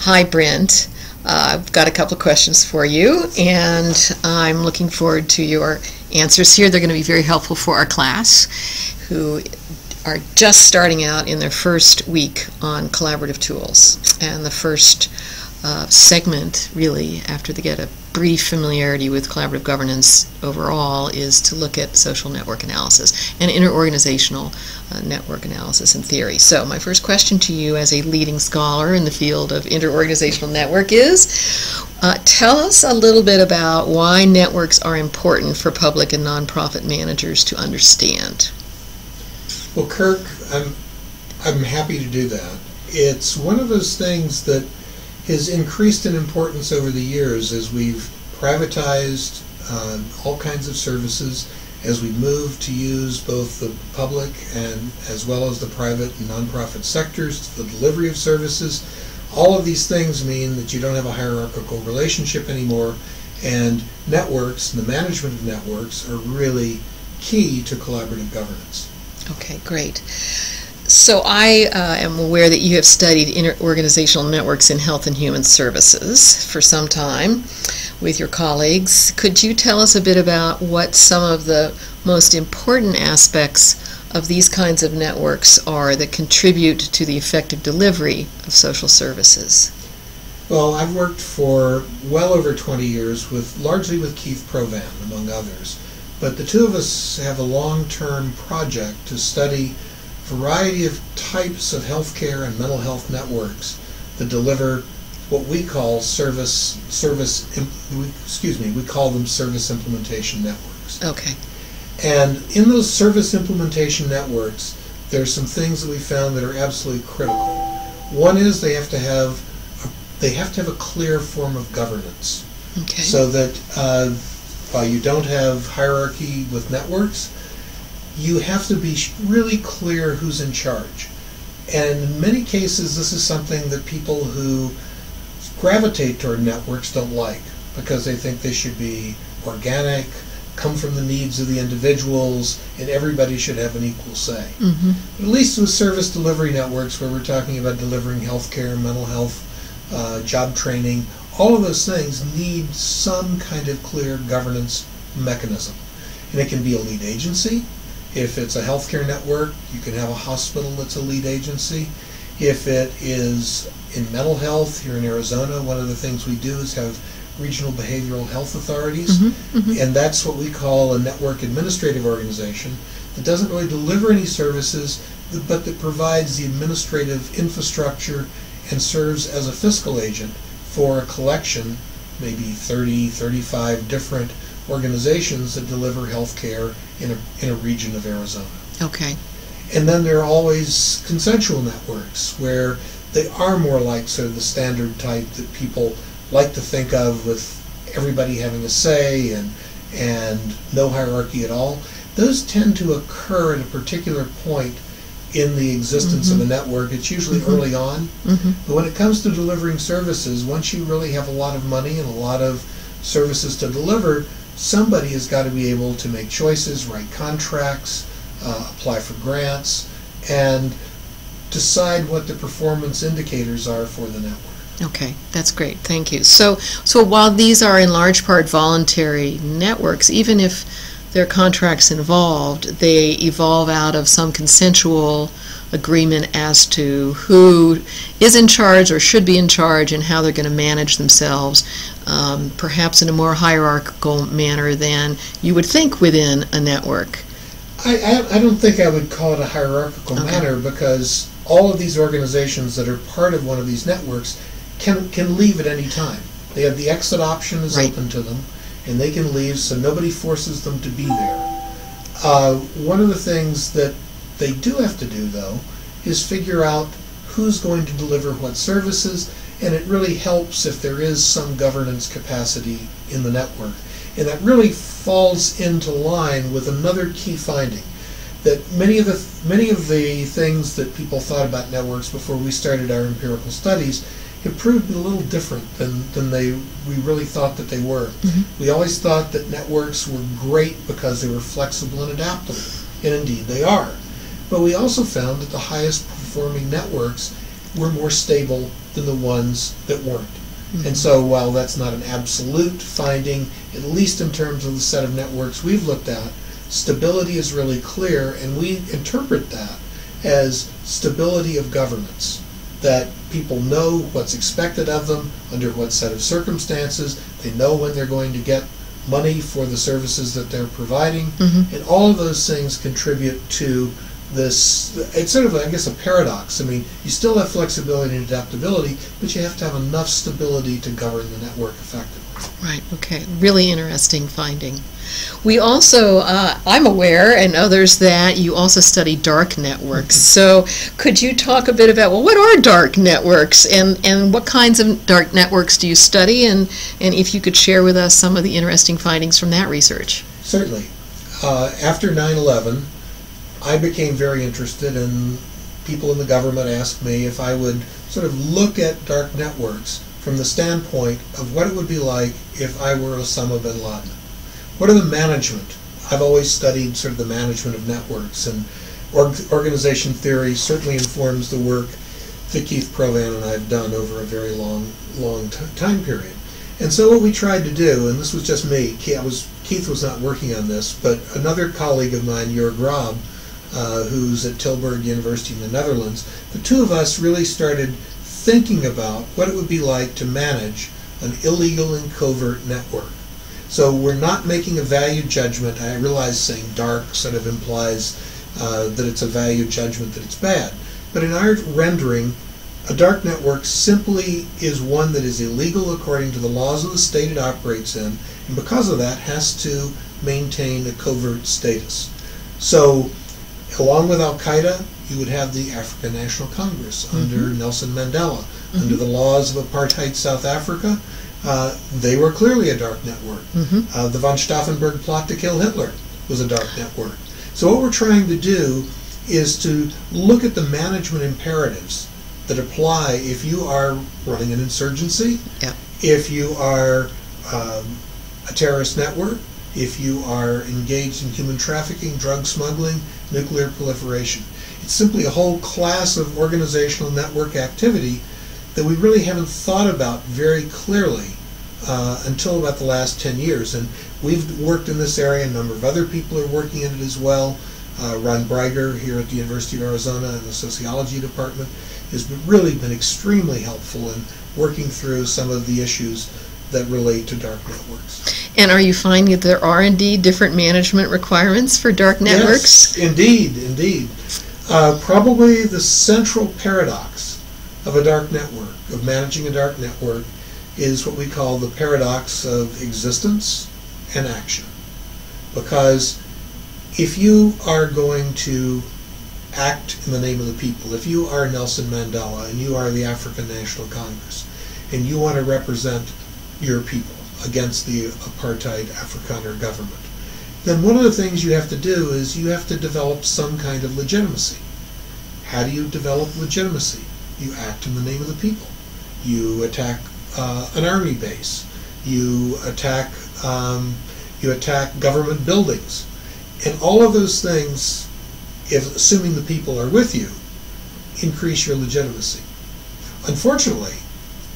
Hi, Brint. I've got a couple of questions for you, and I'm looking forward to your answers here. They're going to be very helpful for our class, who are just starting out in their first week on collaborative tools. And the first segment, really, after they get a brief familiarity with collaborative governance overall, is to look at social network analysis and interorganizational network analysis and theory. So my first question to you as a leading scholar in the field of interorganizational network is, tell us a little bit about why networks are important for public and nonprofit managers to understand. Well, Kirk, I'm happy to do that. It's one of those things that has increased in importance over the years as we've privatized all kinds of services, as we move to use both the public and as well as the private and nonprofit sectors for the delivery of services. All of these things mean that you don't have a hierarchical relationship anymore, and networks, the management of networks, are really key to collaborative governance. Okay, great. So I am aware that you have studied interorganizational networks in health and human services for some time with your colleagues. Could you tell us a bit about what some of the most important aspects of these kinds of networks are that contribute to the effective delivery of social services? Well, I've worked for well over 20 years, largely with Keith Provan, among others. But the two of us have a long-term project to study a variety of types of healthcare and mental health networks that deliver what we call we call them service implementation networks. Okay. And in those service implementation networks, there's some things that we found that are absolutely critical. One is they have to have a clear form of governance. Okay. So that while you don't have hierarchy with networks, you have to be really clear who's in charge. And in many cases, this is something that people who gravitate toward networks don't like, because they think they should be organic, come from the needs of the individuals, and everybody should have an equal say. Mm-hmm. But at least with service delivery networks, where we're talking about delivering healthcare, mental health, job training, all of those things need some kind of clear governance mechanism. And it can be a lead agency. If it's a healthcare network, you can have a hospital that's a lead agency. If it is in mental health, here in Arizona, one of the things we do is have regional behavioral health authorities, and that's what we call a network administrative organization that doesn't really deliver any services, but that provides the administrative infrastructure and serves as a fiscal agent for a collection, maybe 30, 35 different organizations that deliver health care in a region of Arizona. Okay. And then there are always consensual networks, where they are more like sort of the standard type that people like to think of, with everybody having a say and no hierarchy at all. Those tend to occur at a particular point in the existence of a network. It's usually early on. But when it comes to delivering services, once you really have a lot of money and a lot of services to deliver, somebody has got to be able to make choices, write contracts, apply for grants, and decide what the performance indicators are for the network. Okay, that's great. Thank you. So while these are in large part voluntary networks, even if there are contracts involved, they evolve out of some consensual agreement as to who is in charge or should be in charge and how they're going to manage themselves, perhaps in a more hierarchical manner than you would think within a network. I don't think I would call it a hierarchical manner, because all of these organizations that are part of one of these networks can leave at any time. They have the exit option is open to them, and they can leave, so nobody forces them to be there. One of the things that they do have to do, though, is figure out who's going to deliver what services, and it really helps if there is some governance capacity in the network. And that really falls into line with another key finding, that many of the things that people thought about networks before we started our empirical studies have proved a little different than we really thought that they were. We always thought that networks were great because they were flexible and adaptable, and indeed they are. But we also found that the highest performing networks were more stable than the ones that weren't. And so while that's not an absolute finding, at least in terms of the set of networks we've looked at, stability is really clear, and we interpret that as stability of governance, that people know what's expected of them, under what set of circumstances, they know when they're going to get money for the services that they're providing, and all of those things contribute to this. It's sort of, I guess, a paradox. I mean, you still have flexibility and adaptability, but you have to have enough stability to govern the network effectively. Right, okay. Really interesting finding. We also, I'm aware, and others, that you also study dark networks. So could you talk a bit about, well, what are dark networks, and what kinds of dark networks do you study, and if you could share with us some of the interesting findings from that research? Certainly. After 9/11, I became very interested, and people in the government asked me if I would sort of look at dark networks from the standpoint of what it would be like if I were Osama bin Laden. What are the management? I've always studied sort of the management of networks, and organization theory certainly informs the work that Keith Provan and I have done over a very long time period. And so what we tried to do, and this was just me, Keith was not working on this, but another colleague of mine, Jörg Raab, who's at Tilburg University in the Netherlands, the two of us really started thinking about what it would be like to manage an illegal and covert network. So we're not making a value judgment. I realize saying dark sort of implies that it's a value judgment, that it's bad. But in our rendering, a dark network simply is one that is illegal according to the laws of the state it operates in, and because of that has to maintain a covert status. So along with Al-Qaeda, you would have the African National Congress under Nelson Mandela. Under the laws of apartheid South Africa, they were clearly a dark network. The von Stauffenberg plot to kill Hitler was a dark network. So what we're trying to do is to look at the management imperatives that apply if you are running an insurgency, if you are a terrorist network, if you are engaged in human trafficking, drug smuggling, nuclear proliferation. It's simply a whole class of organizational network activity that we really haven't thought about very clearly until about the last 10 years. And we've worked in this area. A number of other people are working in it as well. Ron Breiger here at the University of Arizona in the sociology department has really been extremely helpful in working through some of the issues that relate to dark networks. And are you finding that there are indeed different management requirements for dark networks? Yes, indeed. Probably the central paradox of a dark network, of managing a dark network, is what we call the paradox of existence and action. Because if you are going to act in the name of the people, if you are Nelson Mandela and you are the African National Congress and you want to represent your people against the apartheid Afrikaner government, then one of the things you have to do is you have to develop some kind of legitimacy. How do you develop legitimacy? You act in the name of the people. You attack an army base. You attack government buildings. And all of those things, if assuming the people are with you, increase your legitimacy. Unfortunately,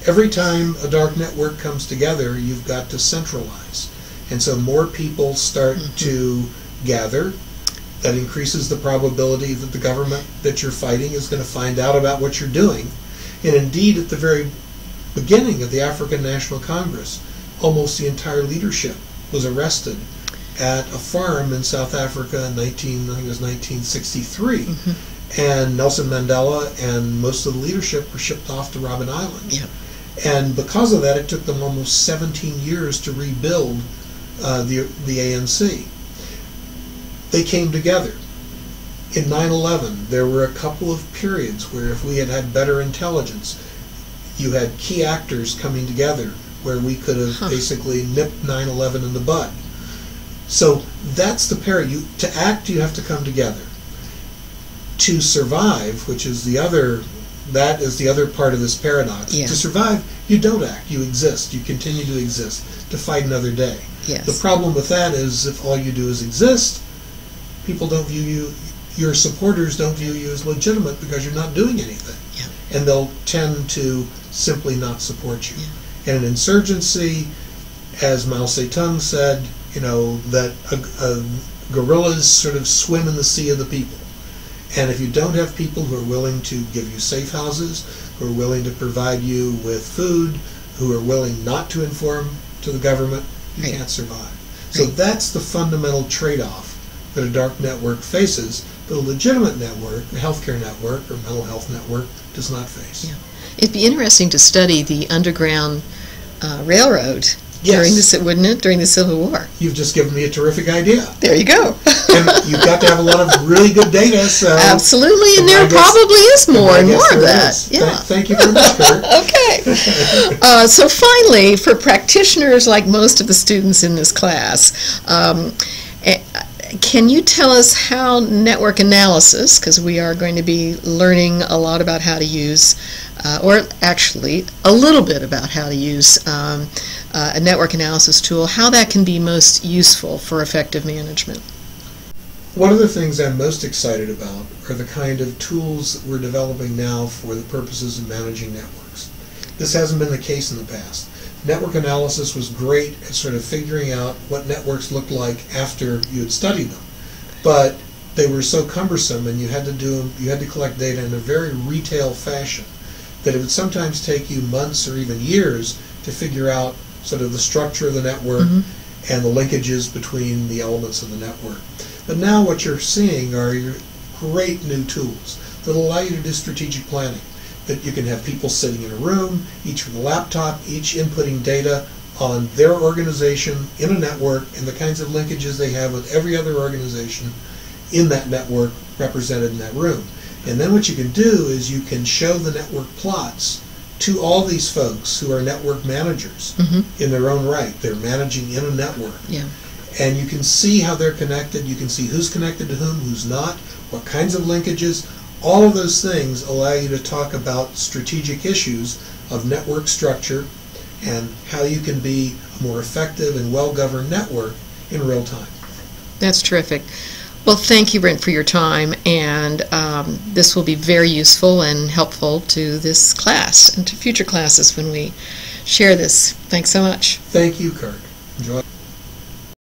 every time a dark network comes together, you've got to centralize. And so more people start to gather. That increases the probability that the government that you're fighting is going to find out about what you're doing. And indeed, at the very beginning of the African National Congress, almost the entire leadership was arrested at a farm in South Africa in 1963. And Nelson Mandela and most of the leadership were shipped off to Robben Island. And because of that, it took them almost 17 years to rebuild the ANC. They came together. In 9/11, there were a couple of periods where if we had had better intelligence, you had key actors coming together where we could have basically nipped 9/11 in the bud. So that's the paradigm. To act, you have to come together. To survive, which is that is the other part of this paradox. To survive, you don't act, you exist, you continue to exist, to fight another day. The problem with that is if all you do is exist, people don't view you, your supporters don't view you as legitimate because you're not doing anything. and they'll tend to simply not support you. And an insurgency, as Mao Zedong said, that gorillas sort of swim in the sea of the people. And if you don't have people who are willing to give you safe houses, who are willing to provide you with food, who are willing not to inform to the government, you can't survive. So that's the fundamental trade-off that a dark network faces, but a legitimate network, a healthcare network or mental health network, does not face. Yeah. It'd be interesting to study the Underground Railroad during wouldn't it, during the Civil War? You've just given me a terrific idea. There you go. And you've got to have a lot of really good data. So absolutely, and there probably is more and more of that. Yeah. Thank you very much, Kirk. Okay. So finally, for practitioners like most of the students in this class, can you tell us how network analysis, because we are going to be learning a lot about how to use, or actually a little bit about how to use a network analysis tool, how that can be most useful for effective management? One of the things I'm most excited about are the kind of tools that we're developing now for the purposes of managing networks. This hasn't been the case in the past. Network analysis was great at sort of figuring out what networks looked like after you had studied them, but they were so cumbersome, and you had to collect data in a very retail fashion that it would sometimes take you months or even years to figure out sort of the structure of the network and the linkages between the elements of the network. But now what you're seeing are your great new tools that allow you to do strategic planning. That you can have people sitting in a room, each with a laptop, each inputting data on their organization in a network and the kinds of linkages they have with every other organization in that network represented in that room. And then what you can do is you can show the network plots to all these folks who are network managers in their own right. They're managing in a network. Yeah. And you can see how they're connected. You can see who's connected to whom, who's not, what kinds of linkages. All of those things allow you to talk about strategic issues of network structure and how you can be a more effective and well-governed network in real time. That's terrific. Well, thank you, Brint, for your time, and this will be very useful and helpful to this class and to future classes when we share this. Thanks so much. Thank you, Kirk. Enjoy.